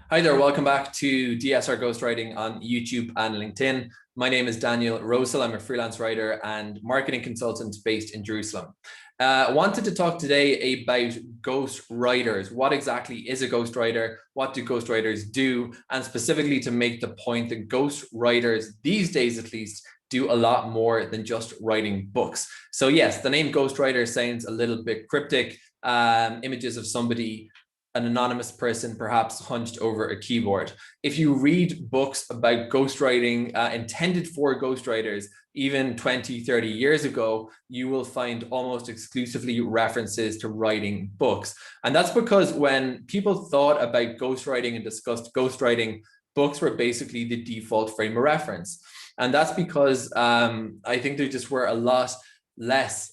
Hi there, welcome back to DSR Ghostwriting on YouTube and LinkedIn. My name is Daniel Rosal. I'm a freelance writer and marketing consultant based in Jerusalem. I wanted to talk today about ghostwriters. What exactly is a ghostwriter? What do ghostwriters do? And specifically to make the point that ghostwriters, these days at least, do a lot more than just writing books. So yes, the name ghostwriter sounds a little bit cryptic. Images of somebody, an anonymous person, perhaps hunched over a keyboard. If you read books about ghostwriting intended for ghostwriters, even 20, 30 years ago, you will find almost exclusively references to writing books. And that's because when people thought about ghostwriting and discussed ghostwriting, books were basically the default frame of reference. And that's because I think there just were a lot less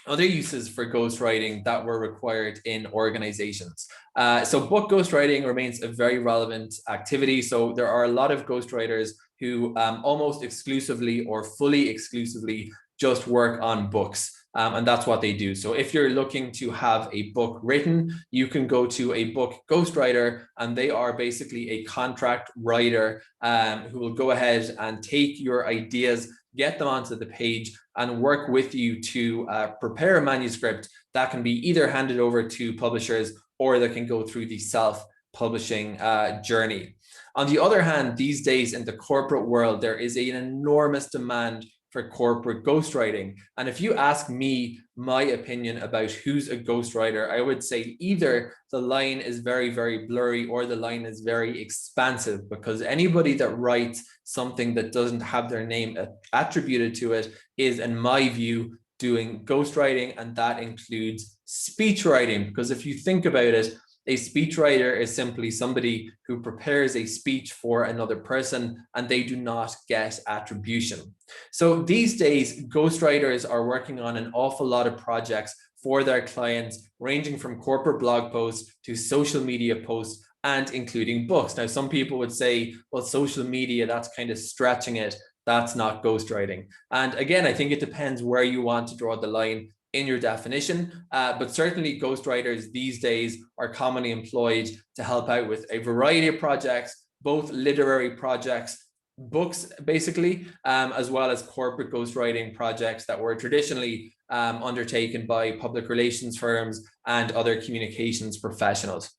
other uses for ghostwriting that were required in organizations. So book ghostwriting remains a very relevant activity. So there are a lot of ghostwriters who almost exclusively or fully exclusively just work on books. And that's what they do. So if you're looking to have a book written, you can go to a book ghostwriter, and they are basically a contract writer who will go ahead and take your ideas, get them onto the page, and work with you to prepare a manuscript that can be either handed over to publishers or that can go through the self-publishing journey. On the other hand, these days in the corporate world, there is an enormous demand for corporate ghostwriting. And if you ask me my opinion about who's a ghostwriter, I would say either the line is very, very blurry or the line is very expansive, because anybody that writes something that doesn't have their name attributed to it is, in my view, doing ghostwriting, and that includes speech writing. Because if you think about it, a speechwriter is simply somebody who prepares a speech for another person, and they do not get attribution. So these days, ghostwriters are working on an awful lot of projects for their clients, ranging from corporate blog posts to social media posts and including books. Now, some people would say, well, social media, that's kind of stretching it. That's not ghostwriting. And again, I think it depends where you want to draw the line in your definition, but certainly ghostwriters these days are commonly employed to help out with a variety of projects, both literary projects, books basically, as well as corporate ghostwriting projects that were traditionally undertaken by public relations firms and other communications professionals.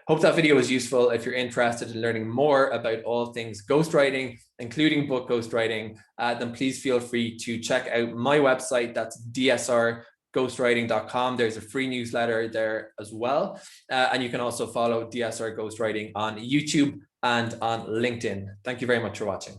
Hope that video was useful. If you're interested in learning more about all things ghostwriting, including book ghostwriting, then please feel free to check out my website. That's dsrghostwriting.com. There's a free newsletter there as well. And you can also follow DSR Ghostwriting on YouTube and on LinkedIn. Thank you very much for watching.